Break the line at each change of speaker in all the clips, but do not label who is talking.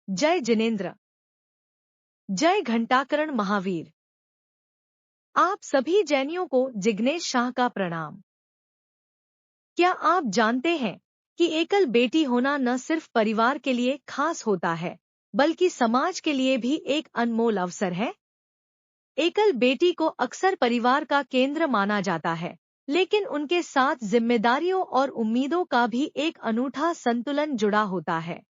जय जिनेन्द्र। जय घंटाकरण महावीर। आप सभी जैनियों को जिग्नेश शाह का प्रणाम। क्या आप जानते हैं कि एकल बेटी होना न सिर्फ परिवार के लिए खास होता है, बल्कि समाज के लिए भी एक अनमोल अवसर है। एकल बेटी को अक्सर परिवार का केंद्र माना जाता है, लेकिन उनके साथ जिम्मेदारियों और उम्मीदों का भी एक अनूठा संतुलन जुड़ा होता है।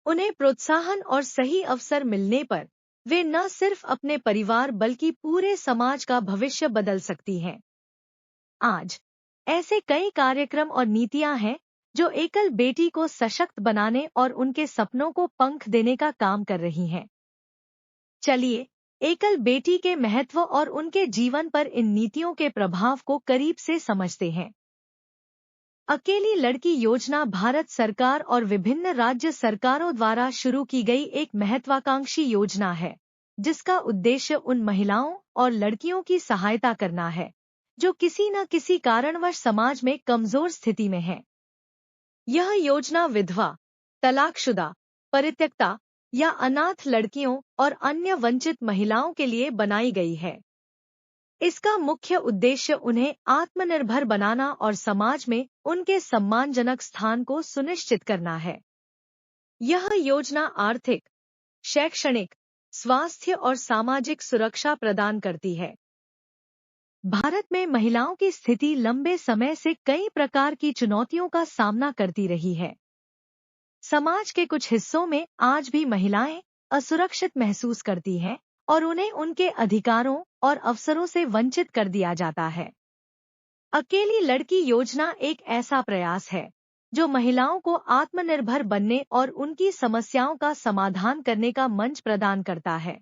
उन्हें प्रोत्साहन और सही अवसर मिलने पर वे न सिर्फ अपने परिवार बल्कि पूरे समाज का भविष्य बदल सकती हैं। आज ऐसे कई कार्यक्रम और नीतियां हैं जो एकल बेटी को सशक्त बनाने और उनके सपनों को पंख देने का काम कर रही हैं। चलिए एकल बेटी के महत्व और उनके जीवन पर इन नीतियों के प्रभाव को करीब से समझते हैं। अकेली लड़की योजना भारत सरकार और विभिन्न राज्य सरकारों द्वारा शुरू की गई एक महत्वाकांक्षी योजना है, जिसका उद्देश्य उन महिलाओं और लड़कियों की सहायता करना है जो किसी न किसी कारणवश समाज में कमजोर स्थिति में हैं। यह योजना विधवा, तलाकशुदा, परित्यक्ता या अनाथ लड़कियों और अन्य वंचित महिलाओं के लिए बनाई गई है। इसका मुख्य उद्देश्य उन्हें आत्मनिर्भर बनाना और समाज में उनके सम्मानजनक स्थान को सुनिश्चित करना है। यह योजना आर्थिक, शैक्षणिक, स्वास्थ्य और सामाजिक सुरक्षा प्रदान करती है। भारत में महिलाओं की स्थिति लंबे समय से कई प्रकार की चुनौतियों का सामना करती रही है। समाज के कुछ हिस्सों में आज भी महिलाएं असुरक्षित महसूस करती हैं और उन्हें उनके अधिकारों और अवसरों से वंचित कर दिया जाता है। अकेली लड़की योजना एक ऐसा प्रयास है जो महिलाओं को आत्मनिर्भर बनने और उनकी समस्याओं का समाधान करने का मंच प्रदान करता है।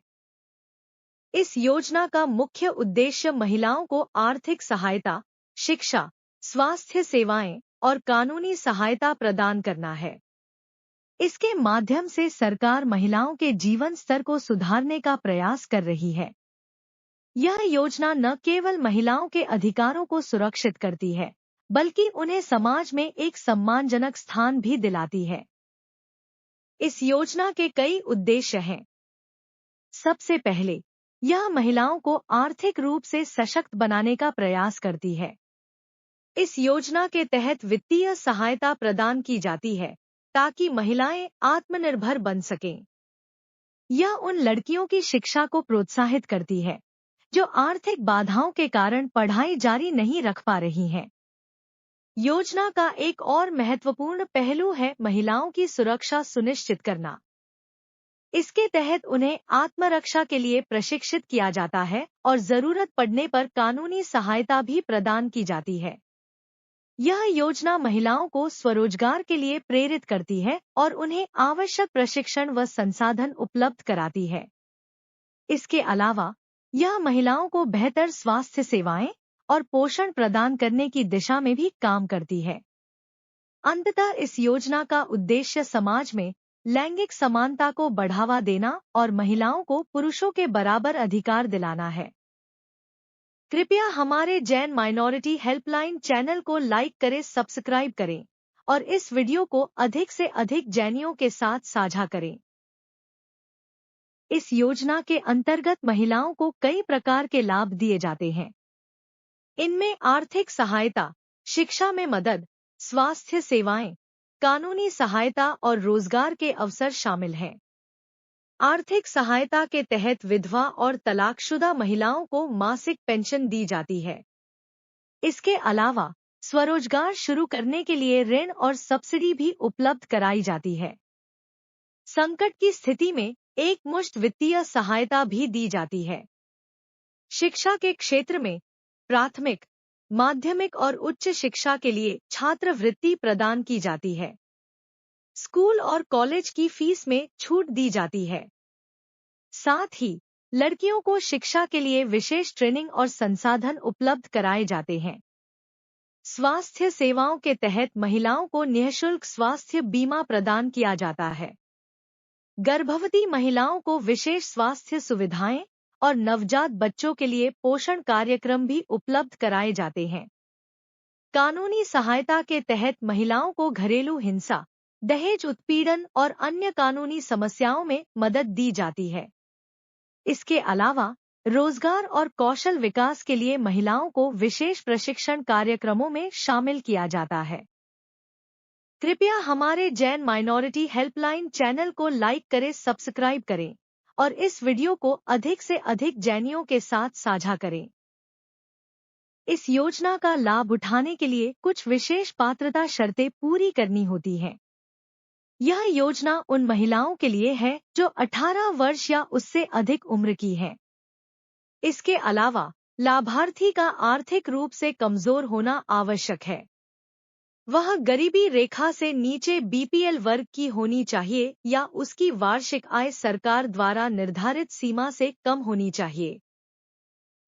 इस योजना का मुख्य उद्देश्य महिलाओं को आर्थिक सहायता, शिक्षा, स्वास्थ्य सेवाएं और कानूनी सहायता प्रदान करना है। इसके माध्यम से सरकार महिलाओं के जीवन स्तर को सुधारने का प्रयास कर रही है। यह योजना न केवल महिलाओं के अधिकारों को सुरक्षित करती है, बल्कि उन्हें समाज में एक सम्मानजनक स्थान भी दिलाती है। इस योजना के कई उद्देश्य हैं। सबसे पहले, यह महिलाओं को आर्थिक रूप से सशक्त बनाने का प्रयास करती है। इस योजना के तहत वित्तीय सहायता प्रदान की जाती है ताकि महिलाएं आत्मनिर्भर बन सकें। यह उन लड़कियों की शिक्षा को प्रोत्साहित करती है जो आर्थिक बाधाओं के कारण पढ़ाई जारी नहीं रख पा रही हैं। योजना का एक और महत्वपूर्ण पहलू है महिलाओं की सुरक्षा सुनिश्चित करना। इसके तहत उन्हें आत्मरक्षा के लिए प्रशिक्षित किया जाता है और जरूरत पड़ने पर कानूनी सहायता भी प्रदान की जाती है। यह योजना महिलाओं को स्वरोजगार के लिए प्रेरित करती है और उन्हें आवश्यक प्रशिक्षण व संसाधन उपलब्ध कराती है। इसके अलावा यह महिलाओं को बेहतर स्वास्थ्य सेवाएं और पोषण प्रदान करने की दिशा में भी काम करती है। अंततः इस योजना का उद्देश्य समाज में लैंगिक समानता को बढ़ावा देना और महिलाओं को पुरुषों के बराबर अधिकार दिलाना है। कृपया हमारे जैन माइनॉरिटी हेल्पलाइन चैनल को लाइक करें, सब्सक्राइब करें और इस वीडियो को अधिक से अधिक जैनियों के साथ साझा करें। इस योजना के अंतर्गत महिलाओं को कई प्रकार के लाभ दिए जाते हैं। इनमें आर्थिक सहायता, शिक्षा में मदद, स्वास्थ्य सेवाएं, कानूनी सहायता और रोजगार के अवसर शामिल हैं। आर्थिक सहायता के तहत विधवा और तलाकशुदा महिलाओं को मासिक पेंशन दी जाती है। इसके अलावा स्वरोजगार शुरू करने के लिए ऋण और सब्सिडी भी उपलब्ध कराई जाती है। संकट की स्थिति में एकमुश्त वित्तीय सहायता भी दी जाती है। शिक्षा के क्षेत्र में प्राथमिक, माध्यमिक और उच्च शिक्षा के लिए छात्रवृत्ति प्रदान की जाती है। स्कूल और कॉलेज की फीस में छूट दी जाती है। साथ ही लड़कियों को शिक्षा के लिए विशेष ट्रेनिंग और संसाधन उपलब्ध कराए जाते हैं। स्वास्थ्य सेवाओं के तहत महिलाओं को निःशुल्क स्वास्थ्य बीमा प्रदान किया जाता है। गर्भवती महिलाओं को विशेष स्वास्थ्य सुविधाएं और नवजात बच्चों के लिए पोषण कार्यक्रम भी उपलब्ध कराए जाते हैं। कानूनी सहायता के तहत महिलाओं को घरेलू हिंसा, दहेज उत्पीड़न और अन्य कानूनी समस्याओं में मदद दी जाती है। इसके अलावा रोजगार और कौशल विकास के लिए महिलाओं को विशेष प्रशिक्षण कार्यक्रमों में शामिल किया जाता है। कृपया हमारे जैन माइनॉरिटी हेल्पलाइन चैनल को लाइक करें, सब्सक्राइब करें और इस वीडियो को अधिक से अधिक जैनियों के साथ साझा करें। इस योजना का लाभ उठाने के लिए कुछ विशेष पात्रता शर्तें पूरी करनी होती हैं। यह योजना उन महिलाओं के लिए है जो 18 वर्ष या उससे अधिक उम्र की हैं। इसके अलावा लाभार्थी का आर्थिक रूप से कमजोर होना आवश्यक है। वह गरीबी रेखा से नीचे बीपीएल वर्ग की होनी चाहिए या उसकी वार्षिक आय सरकार द्वारा निर्धारित सीमा से कम होनी चाहिए।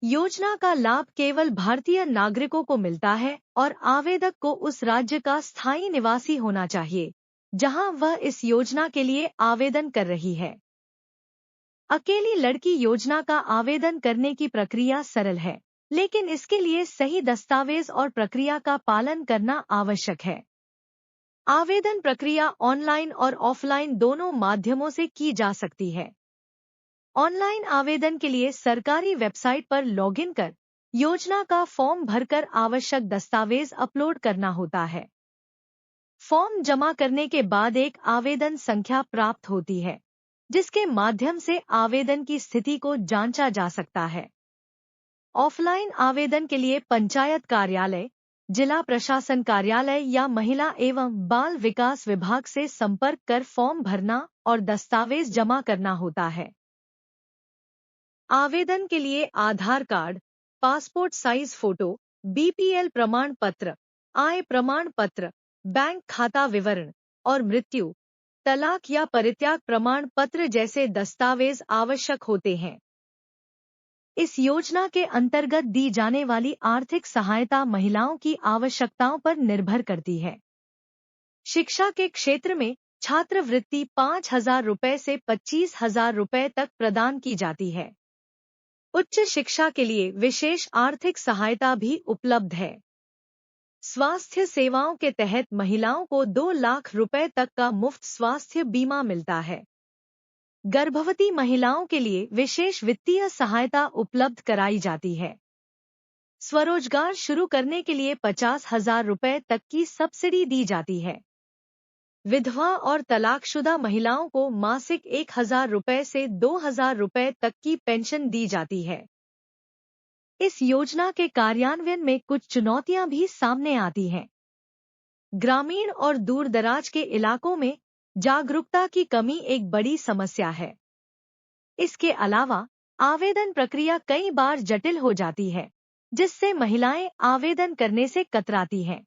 योजना का लाभ केवल भारतीय नागरिकों को मिलता है और आवेदक को उस राज्य का स्थायी निवासी होना चाहिए जहां वह इस योजना के लिए आवेदन कर रही है। अकेली लड़की योजना का आवेदन करने की प्रक्रिया सरल है, लेकिन इसके लिए सही दस्तावेज और प्रक्रिया का पालन करना आवश्यक है। आवेदन प्रक्रिया ऑनलाइन और ऑफलाइन दोनों माध्यमों से की जा सकती है। ऑनलाइन आवेदन के लिए सरकारी वेबसाइट पर लॉगिन कर योजना का फॉर्म भरकर आवश्यक दस्तावेज अपलोड करना होता है। फॉर्म जमा करने के बाद एक आवेदन संख्या प्राप्त होती है, जिसके माध्यम से आवेदन की स्थिति को जांचा जा सकता है। ऑफलाइन आवेदन के लिए पंचायत कार्यालय, जिला प्रशासन कार्यालय या महिला एवं बाल विकास विभाग से संपर्क कर फॉर्म भरना और दस्तावेज जमा करना होता है। आवेदन के लिए Aadhaar card, passport size photo, BPL प्रमाण पत्र, आय प्रमाण पत्र, बैंक खाता विवरण और मृत्यु, तलाक या परित्याग प्रमाण पत्र जैसे दस्तावेज आवश्यक होते हैं। इस योजना के अंतर्गत दी जाने वाली आर्थिक सहायता महिलाओं की आवश्यकताओं पर निर्भर करती है। शिक्षा के क्षेत्र में छात्रवृत्ति 5,000 रुपये से 25,000 रुपये तक प्रदान की जाती है। उच्च शिक्षा के लिए विशेष आर्थिक सहायता भी उपलब्ध है। स्वास्थ्य सेवाओं के तहत महिलाओं को 2 लाख रुपए तक का मुफ्त स्वास्थ्य बीमा मिलता है। गर्भवती महिलाओं के लिए विशेष वित्तीय सहायता उपलब्ध कराई जाती है। स्वरोजगार शुरू करने के लिए 50,000 रुपये तक की सब्सिडी दी जाती है। विधवा और तलाकशुदा महिलाओं को मासिक 1,000 रुपये से 2,000 रुपये तक की पेंशन दी जाती है। इस योजना के कार्यान्वयन में कुछ चुनौतियां भी सामने आती हैं। ग्रामीण और दूरदराज के इलाकों में जागरूकता की कमी एक बड़ी समस्या है। इसके अलावा आवेदन प्रक्रिया कई बार जटिल हो जाती है, जिससे महिलाएं आवेदन करने से कतराती हैं।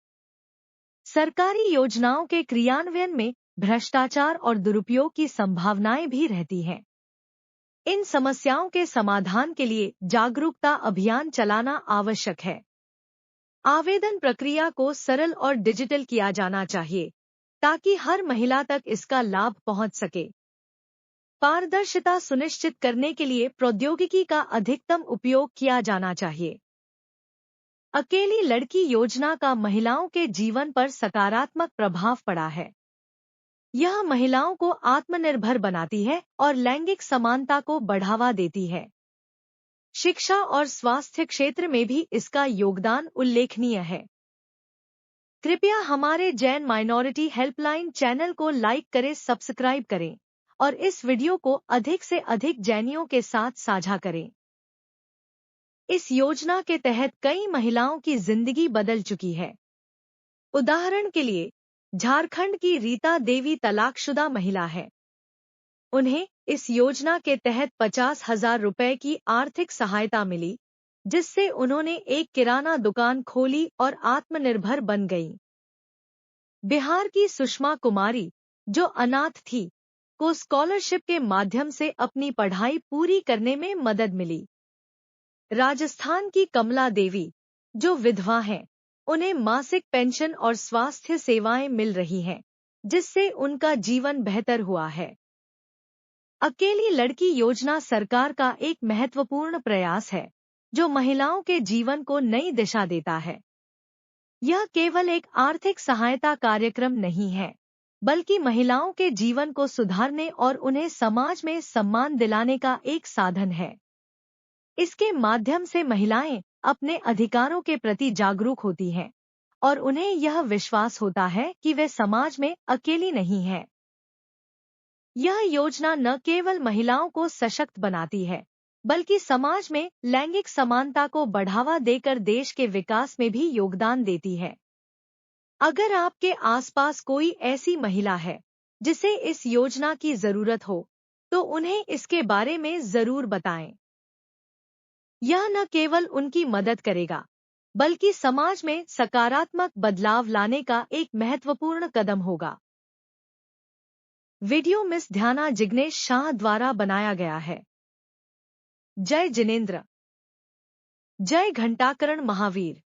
सरकारी योजनाओं के क्रियान्वयन में भ्रष्टाचार और दुरुपयोग की संभावनाएं भी रहती हैं। इन समस्याओं के समाधान के लिए जागरूकता अभियान चलाना आवश्यक है। आवेदन प्रक्रिया को सरल और डिजिटल किया जाना चाहिए ताकि हर महिला तक इसका लाभ पहुंच सके। पारदर्शिता सुनिश्चित करने के लिए प्रौद्योगिकी का अधिकतम उपयोग किया जाना चाहिए। अकेली लड़की योजना का महिलाओं के जीवन पर सकारात्मक प्रभाव पड़ा है। यह महिलाओं को आत्मनिर्भर बनाती है और लैंगिक समानता को बढ़ावा देती है। शिक्षा और स्वास्थ्य क्षेत्र में भी इसका योगदान उल्लेखनीय है। कृपया हमारे जैन माइनॉरिटी हेल्पलाइन चैनल को लाइक करें, सब्सक्राइब करें और इस वीडियो को अधिक से अधिक जैनियों के साथ साझा करें। इस योजना के तहत कई महिलाओं की जिंदगी बदल चुकी है। उदाहरण के लिए, झारखंड की रीता देवी तलाकशुदा महिला है। उन्हें इस योजना के तहत 50,000 रुपये की आर्थिक सहायता मिली, जिससे उन्होंने एक किराना दुकान खोली और आत्मनिर्भर बन गईं। बिहार की सुषमा कुमारी, जो अनाथ थी, को स्कॉलरशिप के माध्यम से अपनी पढ़ाई पूरी करने में मदद मिली। राजस्थान की कमला देवी, जो विधवा हैं, उन्हें मासिक पेंशन और स्वास्थ्य सेवाएं मिल रही हैं, जिससे उनका जीवन बेहतर हुआ है। अकेली लड़की योजना सरकार का एक महत्वपूर्ण प्रयास है, जो महिलाओं के जीवन को नई दिशा देता है। यह केवल एक आर्थिक सहायता कार्यक्रम नहीं है, बल्कि महिलाओं के जीवन को सुधारने और उन्हें समाज में सम्मान दिलाने का एक साधन है। इसके माध्यम से महिलाएं अपने अधिकारों के प्रति जागरूक होती हैं और उन्हें यह विश्वास होता है कि वे समाज में अकेली नहीं हैं। यह योजना न केवल महिलाओं को सशक्त बनाती है, बल्कि समाज में लैंगिक समानता को बढ़ावा देकर देश के विकास में भी योगदान देती है। अगर आपके आसपास कोई ऐसी महिला है जिसे इस योजना की जरूरत हो, तो उन्हें इसके बारे में जरूर बताएं। यह न केवल उनकी मदद करेगा, बल्कि समाज में सकारात्मक बदलाव लाने का एक महत्वपूर्ण कदम होगा। वीडियो मिस ध्याना जिग्नेश शाह द्वारा बनाया गया है। जय जिनेंद्र। जय घंटाकरण महावीर।